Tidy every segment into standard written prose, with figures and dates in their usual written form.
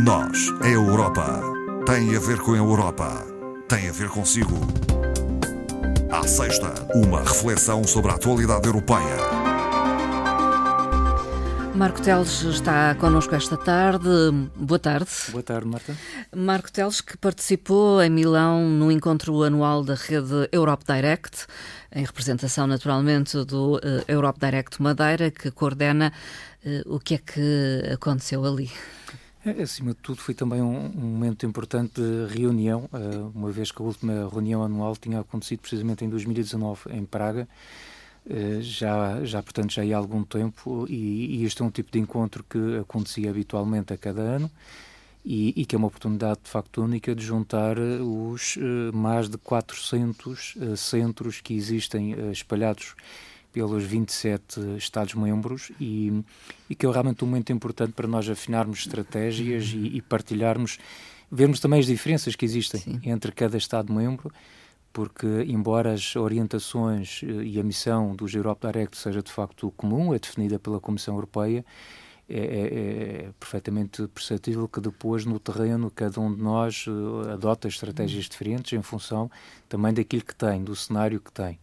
Nós, a Europa, tem a ver com a Europa, tem a ver consigo. À sexta, uma reflexão sobre a atualidade europeia. Marco Teles está connosco esta tarde. Boa tarde. Boa tarde, Marta. Marco Teles, que participou em Milão no encontro anual da rede Europe Direct, em representação naturalmente do Europe Direct Madeira, que coordena. O que é que aconteceu ali? Acima de tudo, foi também um momento importante de reunião, uma vez que a última reunião anual tinha acontecido precisamente em 2019, em Praga. Portanto, já há algum tempo, e este é um tipo de encontro que acontecia habitualmente a cada ano e que é uma oportunidade de facto única de juntar os mais de 400 centros que existem espalhados pelos 27 Estados-membros e que é realmente um momento importante para nós afinarmos estratégias e partilharmos, vermos também as diferenças que existem Sim. entre cada Estado-membro, porque embora as orientações e a missão dos Europe Direct seja de facto comum, é definida pela Comissão Europeia, é perfeitamente perceptível que depois no terreno cada um de nós adota estratégias diferentes em função também daquilo que tem, do cenário que tem.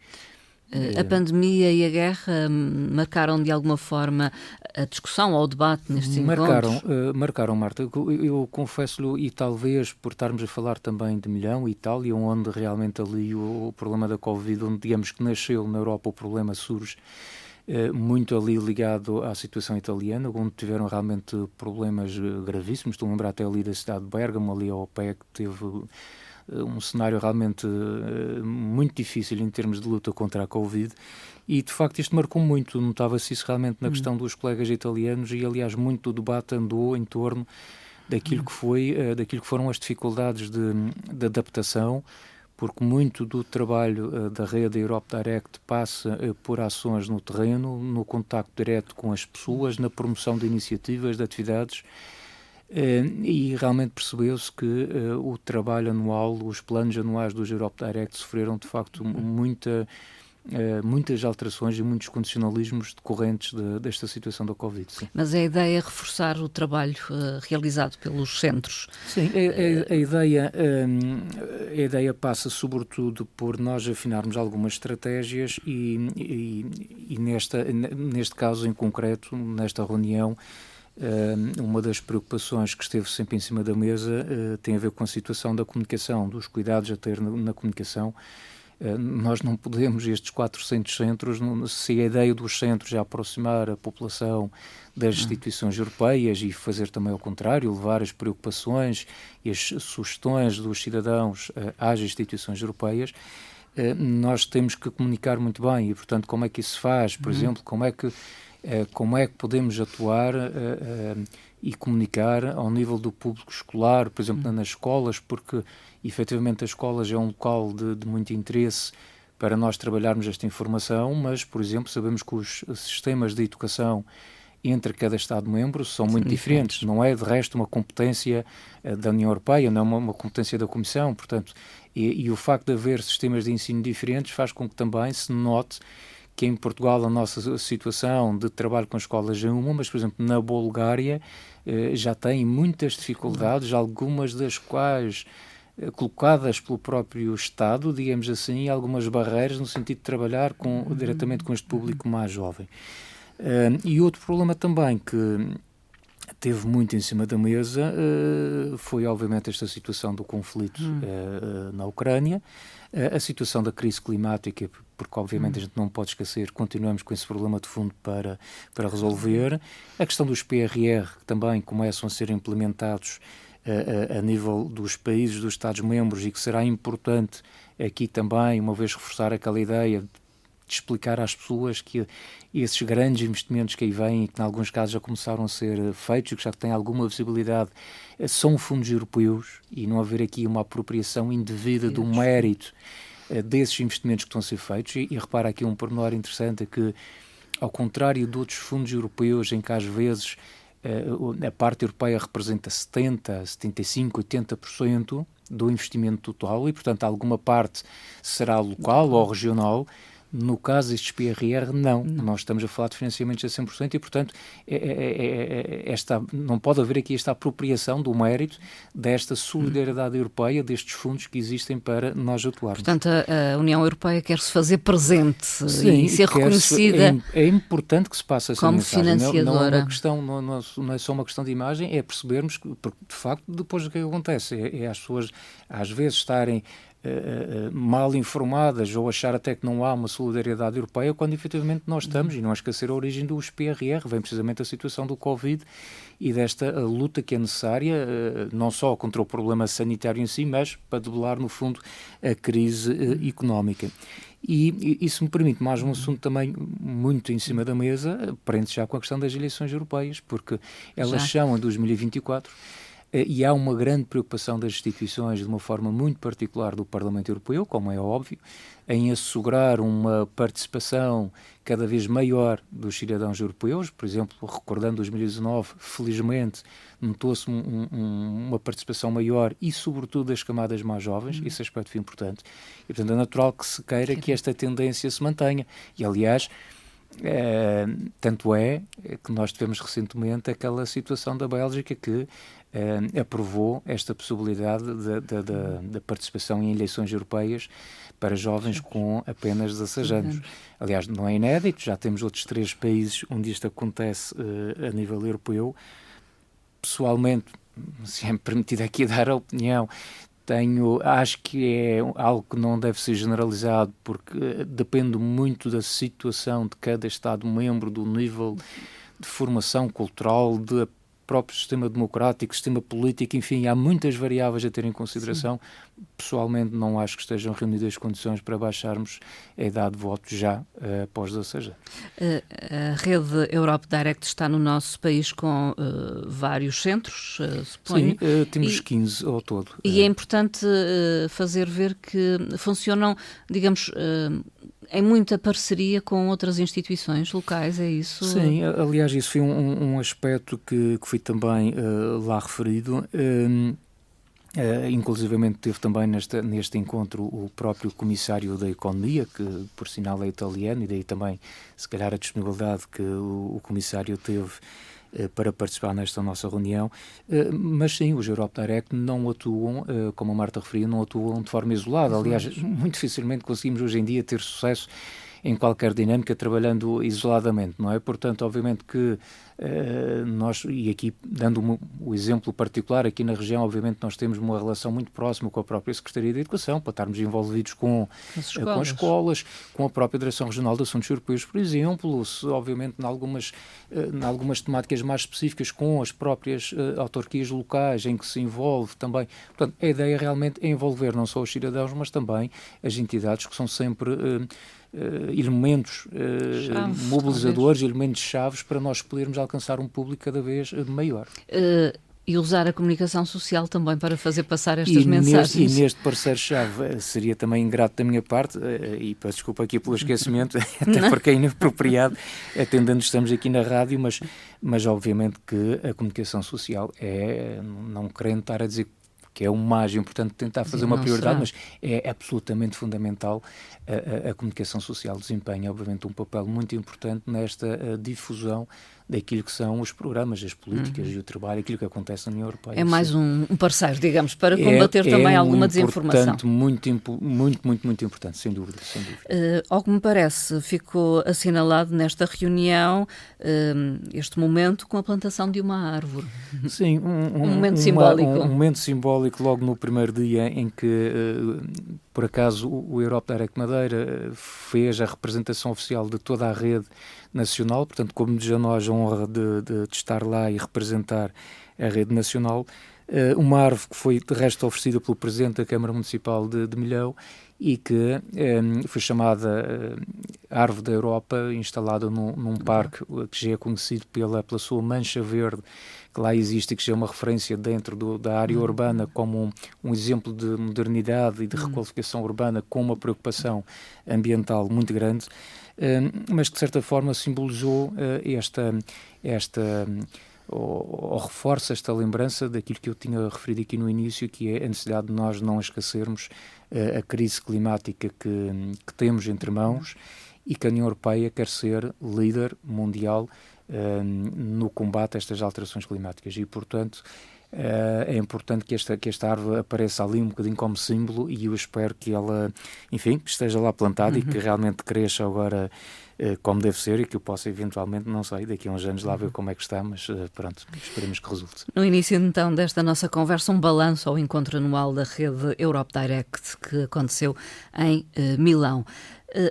A pandemia e a guerra marcaram de alguma forma a discussão ou o debate nestes encontros? Marcaram, Marta. Eu confesso-lhe, e talvez por estarmos a falar também de Milão e Itália, onde realmente ali o problema da Covid, onde digamos que nasceu na Europa o problema surge, muito ali ligado à situação italiana, onde tiveram realmente problemas gravíssimos. Estou a lembrar até ali da cidade de Bérgamo, ali ao pé, que teve um cenário realmente muito difícil em termos de luta contra a Covid, e de facto isto marcou muito, notava-se isso realmente na questão dos colegas italianos, e aliás muito do debate andou em torno daquilo que foram as dificuldades de adaptação, porque muito do trabalho da rede Europe Direct passa por ações no terreno, no contacto direto com as pessoas, na promoção de iniciativas, de atividades. E realmente percebeu-se que o trabalho anual, os planos anuais dos Europe Direct sofreram de facto muitas alterações e muitos condicionalismos decorrentes desta situação da Covid. Sim. Mas a ideia é reforçar o trabalho realizado pelos centros. Sim, a ideia passa sobretudo por nós afinarmos algumas estratégias e neste caso em concreto, nesta reunião, uma das preocupações que esteve sempre em cima da mesa tem a ver com a situação da comunicação, dos cuidados a ter na comunicação. Nós não podemos, estes 400 centros, se a ideia dos centros é aproximar a população das instituições europeias e fazer também ao contrário, levar as preocupações e as sugestões dos cidadãos às instituições europeias, nós temos que comunicar muito bem e, portanto, como é que isso se faz? Por exemplo, como é que podemos atuar e comunicar ao nível do público escolar, por exemplo, nas escolas, porque efetivamente as escolas é um local de muito interesse para nós trabalharmos esta informação, mas, por exemplo, sabemos que os sistemas de educação entre cada Estado-membro são muito diferentes. Não é, de resto, uma competência da União Europeia, não é uma competência da Comissão, portanto, e o facto de haver sistemas de ensino diferentes faz com que também se note que em Portugal a nossa situação de trabalho com escolas é uma, mas, por exemplo, na Bulgária já tem muitas dificuldades, algumas das quais colocadas pelo próprio Estado, digamos assim, algumas barreiras no sentido de trabalhar diretamente com este público mais jovem. E outro problema também que teve muito em cima da mesa foi, obviamente, esta situação do conflito na Ucrânia, a situação da crise climática, porque, obviamente, a gente não pode esquecer, continuamos com esse problema de fundo para resolver, a questão dos PRR, que também começam a ser implementados a nível dos países, dos Estados-membros, e que será importante aqui também, uma vez reforçar aquela ideia de explicar às pessoas que esses grandes investimentos que aí vêm e que em alguns casos já começaram a ser feitos e que já têm alguma visibilidade são fundos europeus e não haver aqui uma apropriação indevida do mérito desses investimentos que estão a ser feitos. E repara aqui um pormenor interessante, que ao contrário de outros fundos europeus em que às vezes a parte europeia representa 70%, 75%, 80% do investimento total e, portanto, alguma parte será local ou regional. No caso destes PRR, não. Nós estamos a falar de financiamentos a 100% e, portanto, não pode haver aqui esta apropriação do mérito desta solidariedade europeia, destes fundos que existem para nós atuarmos. Portanto, a União Europeia quer-se fazer presente. Sim, e ser reconhecida. É importante que se passe essa como mensagem. financiadora. Não é só uma questão de imagem, é percebermos que, porque, de facto, depois o que acontece é as pessoas, às vezes, estarem mal informadas ou achar até que não há uma solidariedade europeia, quando efetivamente nós estamos, e não é esquecer a origem dos PRR, vem precisamente a situação do Covid e desta luta que é necessária, não só contra o problema sanitário em si, mas para debelar, no fundo, a crise económica. E isso me permite mais um assunto também muito em cima da mesa, prende-se já com a questão das eleições europeias, porque elas são em 2024, e há uma grande preocupação das instituições, de uma forma muito particular do Parlamento Europeu, como é óbvio, em assegurar uma participação cada vez maior dos cidadãos europeus. Por exemplo, recordando 2019, felizmente, notou-se uma participação maior e, sobretudo, das camadas mais jovens. Esse aspecto foi importante. E, portanto, é natural que se queira que esta tendência se mantenha. E, aliás, tanto é que nós tivemos recentemente aquela situação da Bélgica que aprovou esta possibilidade da participação em eleições europeias para jovens com apenas 16 anos. Aliás, não é inédito, já temos outros 3 países onde isto acontece a nível europeu. Pessoalmente, se é permitido aqui dar a opinião, acho que é algo que não deve ser generalizado, porque depende muito da situação de cada Estado-membro, do nível de formação cultural, do próprio sistema democrático, sistema político, enfim, há muitas variáveis a ter em consideração. Sim. Pessoalmente, não acho que estejam reunidas as condições para baixarmos a idade de voto já após 16 anos. A rede Europe Direct está no nosso país com vários centros, suponho. Sim, temos 15 ao todo. E é importante fazer ver que funcionam, digamos, em muita parceria com outras instituições locais, é isso? Sim, aliás, isso foi um aspecto que foi também lá referido. Inclusivamente teve também neste encontro o próprio Comissário da Economia, que por sinal é italiano, e daí também, se calhar, a disponibilidade que o Comissário teve para participar nesta nossa reunião, mas sim, os Europe Direct não atuam, como a Marta referia, não atuam de forma isolada. Aliás, muito dificilmente conseguimos hoje em dia ter sucesso em qualquer dinâmica trabalhando isoladamente, não é? Portanto, obviamente que nós, e aqui dando o exemplo particular, aqui na região, obviamente nós temos uma relação muito próxima com a própria Secretaria de Educação, para estarmos envolvidos com as escolas, com a própria Direção Regional de Assuntos Europeus, por exemplo, obviamente em algumas temáticas mais específicas com as próprias autarquias locais, em que se envolve também. Portanto, a ideia realmente é envolver não só os cidadãos, mas também as entidades que são sempre elementos mobilizadores, elementos chaves para nós podermos alcançar um público cada vez maior. E usar a comunicação social também para fazer passar estas mensagens. E neste parceiro-chave seria também ingrato da minha parte, e peço desculpa aqui pelo esquecimento, até porque é inapropriado, atendendo estamos aqui na rádio, mas obviamente que a comunicação social não querendo estar a dizer que é o mais importante tentar fazer uma prioridade, mas é absolutamente fundamental. A comunicação social desempenha, obviamente, um papel muito importante nesta difusão daquilo que são os programas, as políticas e o trabalho, aquilo que acontece na União Europeia. É mais um parceiro, digamos, para combater também alguma desinformação. Muito importante, sem dúvida. Ao que me parece, ficou assinalado nesta reunião este momento com a plantação de uma árvore. Sim, um momento simbólico. Um momento simbólico logo no primeiro dia em que, por acaso, o Europe Direct Madeira fez a representação oficial de toda a rede nacional, portanto, como nos a nós a honra de estar lá e representar a rede nacional, uma árvore que foi de resto oferecida pelo Presidente da Câmara Municipal de Milhão e que foi chamada Árvore da Europa, instalada num parque que já é conhecido pela sua mancha verde, que lá existe e que já é uma referência dentro da área urbana como um exemplo de modernidade e de requalificação urbana com uma preocupação ambiental muito grande, mas que de certa forma simbolizou ou reforça esta lembrança daquilo que eu tinha referido aqui no início, que é a necessidade de nós não esquecermos a crise climática que temos entre mãos e que a União Europeia quer ser líder mundial no combate a estas alterações climáticas e, portanto, é importante que esta árvore apareça ali um bocadinho como símbolo e eu espero que ela, enfim, que esteja lá plantada e que realmente cresça agora como deve ser e que eu possa eventualmente, não sei, daqui a uns anos lá ver como é que está, mas pronto, esperemos que resulte. No início então desta nossa conversa, um balanço ao encontro anual da rede Europe Direct que aconteceu em Milão.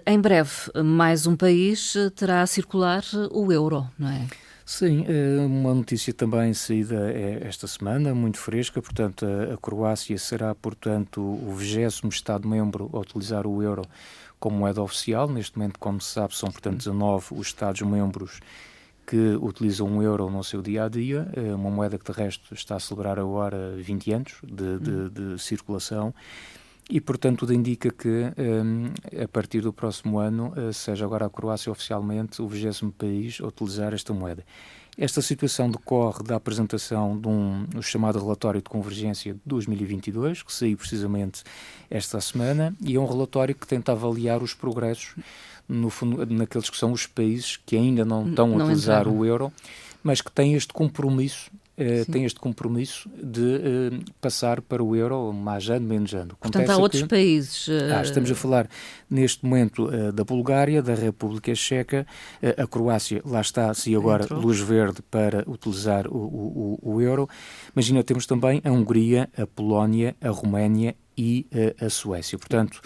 Em breve, mais um país terá a circular o euro, não é? Sim, uma notícia também saída esta semana, muito fresca, portanto a Croácia será, portanto, o 20º Estado-membro a utilizar o euro como moeda oficial. Neste momento, como se sabe, são, portanto, 19 os Estados-membros que utilizam o euro no seu dia-a-dia, uma moeda que, de resto, está a celebrar agora 20 anos de circulação. E, portanto, tudo indica que, a partir do próximo ano, seja agora a Croácia oficialmente o 20º país a utilizar esta moeda. Esta situação decorre da apresentação de um chamado Relatório de Convergência de 2022, que saiu precisamente esta semana, e é um relatório que tenta avaliar os progressos, no fundo, naqueles que são os países que ainda não estão a utilizar o euro, mas que têm este compromisso de passar para o euro mais ano, menos ano. Portanto, há outros países... Estamos a falar, neste momento, da Bulgária, da República Checa, a Croácia, lá está, se agora luz verde para utilizar o euro. Imagina, temos também a Hungria, a Polónia, a Roménia e a Suécia. Portanto,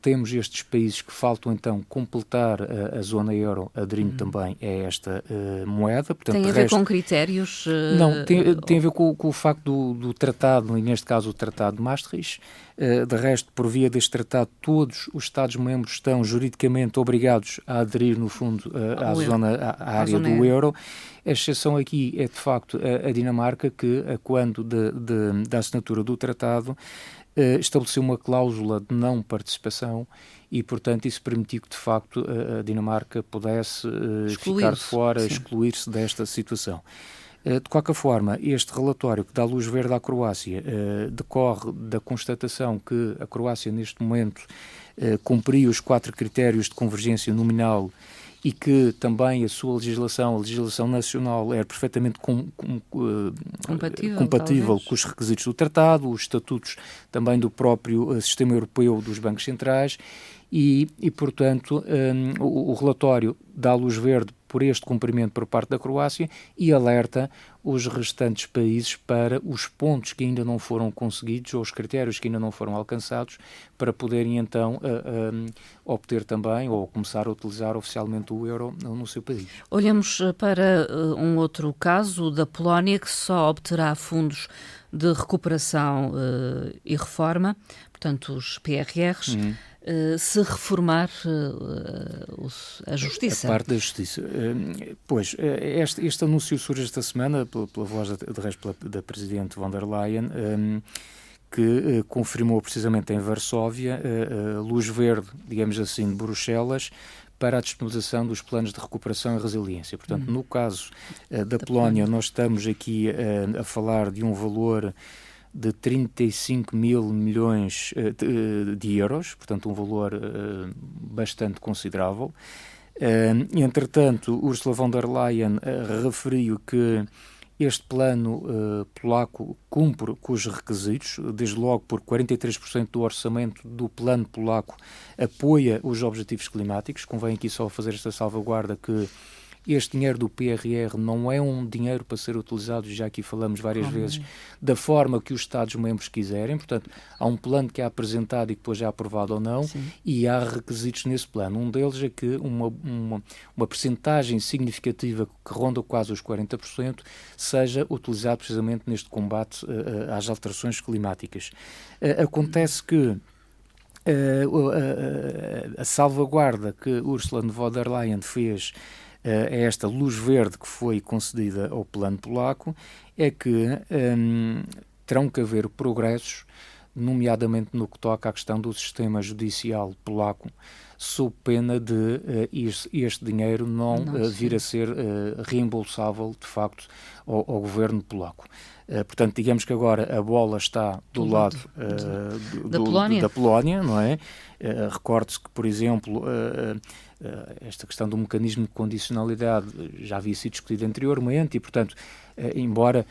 temos estes países que faltam então completar a zona euro aderindo também a esta moeda. Portanto, tem a ver com critérios? Não, tem a ver com o facto do tratado, e neste caso o Tratado de Maastricht. De resto, por via deste tratado, todos os Estados-membros estão juridicamente obrigados a aderir, no fundo, à área do euro. A exceção aqui é, de facto, a Dinamarca, que, quando da assinatura do tratado, estabeleceu uma cláusula de não participação e, portanto, isso permitiu que, de facto, a Dinamarca pudesse ficar de fora, excluir-se desta situação. De qualquer forma, este relatório que dá luz verde à Croácia decorre da constatação que a Croácia, neste momento, cumpriu os 4 critérios de convergência nominal e que também a sua legislação, a legislação nacional, é perfeitamente compatível com os requisitos do tratado, os estatutos também do próprio Sistema Europeu dos Bancos Centrais e portanto, o relatório dá luz verde por este cumprimento por parte da Croácia e alerta os restantes países para os pontos que ainda não foram conseguidos ou os critérios que ainda não foram alcançados para poderem então obter também ou começar a utilizar oficialmente o euro no seu país. Olhamos para um outro caso da Polónia que só obterá fundos de recuperação e reforma, portanto os PRRs, se reformar a Justiça. A parte da Justiça. Pois, este anúncio surge esta semana pela voz da Presidente von der Leyen, que confirmou precisamente em Varsóvia a luz verde, digamos assim, de Bruxelas, para a disponibilização dos planos de recuperação e resiliência. Portanto, no caso da Polónia, nós estamos aqui a falar de um valor de 35 mil milhões de euros, portanto um valor bastante considerável. Entretanto, Ursula von der Leyen referiu que este plano polaco cumpre com os requisitos, desde logo por 43% do orçamento do plano polaco apoia os objetivos climáticos. Convém aqui só fazer esta salvaguarda que este dinheiro do PRR não é um dinheiro para ser utilizado, já aqui falamos várias vezes, da forma que os Estados-membros quiserem. Portanto, há um plano que é apresentado e que depois é aprovado ou não, e há requisitos nesse plano. Um deles é que uma percentagem significativa, que ronda quase os 40%, seja utilizado precisamente neste combate às alterações climáticas. Acontece que a salvaguarda que Ursula von der Leyen fez a esta luz verde que foi concedida ao plano polaco é que terão que haver progressos, nomeadamente no que toca à questão do sistema judicial polaco, sob pena de este dinheiro não vir a ser reembolsável, de facto, ao governo polaco. Portanto, digamos que agora a bola está do lado da Polónia, não é? Recorde-se que, por exemplo, esta questão do mecanismo de condicionalidade já havia sido discutida anteriormente e, portanto, embora...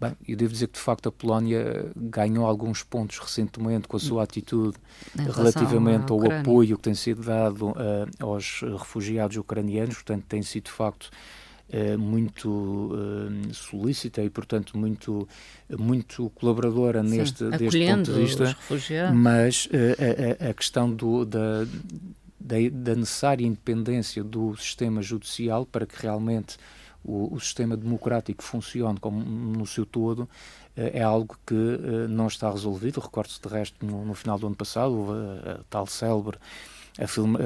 Bem, eu devo dizer que, de facto, a Polónia ganhou alguns pontos recentemente com a sua atitude relativamente ao apoio que tem sido dado aos refugiados ucranianos, portanto, tem sido, de facto, muito solícita e, portanto, muito colaboradora deste ponto de vista, mas a questão da necessária independência do sistema judicial para que realmente o sistema democrático funcione como no seu todo, é algo que não está resolvido. Recordo-se, de resto, no final do ano passado, houve a tal célebre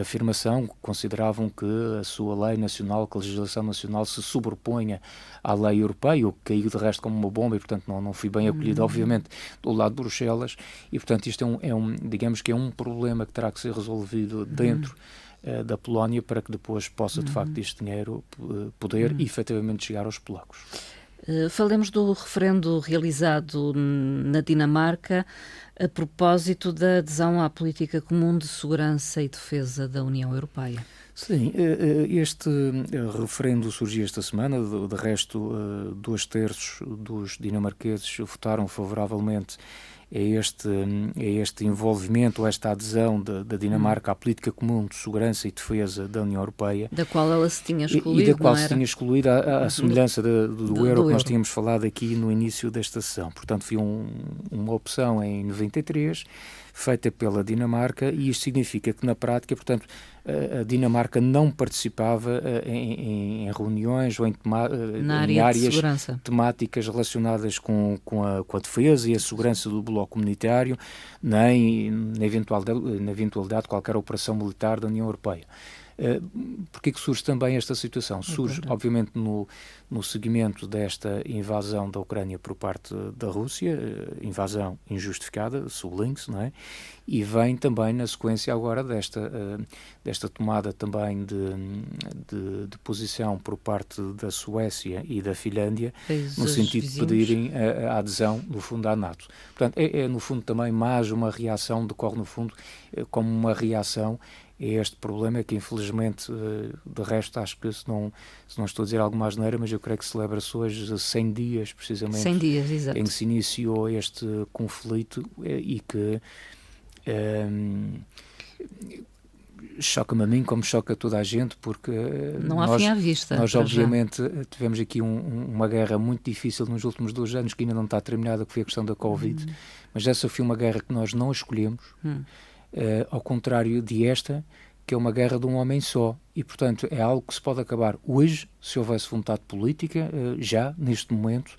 afirmação que consideravam que a sua lei nacional, que a legislação nacional se sobreponha à lei europeia, o que caiu de resto como uma bomba e, portanto, não foi bem acolhido, obviamente, do lado de Bruxelas. E, portanto, isto digamos que é um problema que terá que ser resolvido dentro da Polónia para que depois possa, de facto, este dinheiro poder efetivamente chegar aos polacos. Falemos do referendo realizado na Dinamarca a propósito da adesão à política comum de segurança e defesa da União Europeia. Sim, este referendo surgiu esta semana, de resto 2/3 dos dinamarqueses votaram favoravelmente a este envolvimento, a esta adesão da Dinamarca à política comum de segurança e defesa da União Europeia. Da qual ela se tinha excluído, e da qual se tinha excluído à semelhança do euro que nós tínhamos falado aqui no início desta sessão. Portanto, foi uma opção em 93, feita pela Dinamarca, e isto significa que, na prática, portanto, a Dinamarca não participava em reuniões ou em áreas temáticas relacionadas com a defesa e a segurança do bloco comunitário, nem na eventualidade de qualquer operação militar da União Europeia. Porquê que surge também esta situação? Surge, obviamente, no seguimento desta invasão da Ucrânia por parte da Rússia, invasão injustificada, sublinhe-se, não é? E vem também na sequência agora desta tomada também de posição por parte da Suécia e da Finlândia, no sentido de pedirem a adesão, no fundo, à NATO. Portanto, no fundo, também mais uma reação, decorre, no fundo, como uma reação a este problema que, infelizmente, de resto, acho que, se não estou a dizer alguma asneira, mas eu creio que celebra-se hoje 100 dias, precisamente, 100 dias, exato, em que se iniciou este conflito e que choca-me a mim como choca toda a gente, porque não há fim à vista. Nós obviamente tivemos aqui uma guerra muito difícil nos últimos 2 anos, que ainda não está terminada, que foi a questão da Covid, mas essa foi uma guerra que nós não escolhemos, ao contrário de esta, que é uma guerra de um homem só, e portanto é algo que se pode acabar hoje, se houvesse vontade política, já, neste momento,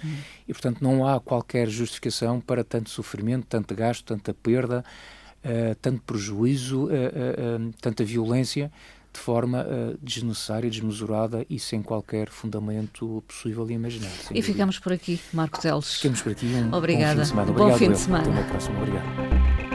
e portanto não há qualquer justificação para tanto sofrimento, tanto gasto, tanta perda, tanto prejuízo, tanta violência, de forma desnecessária, desmesurada e sem qualquer fundamento possível e imaginável. E ficamos por aqui, Marco Teles. Ficamos por aqui. Obrigada. Bom fim de semana. Bom fim de semana. Até uma próxima. Obrigado.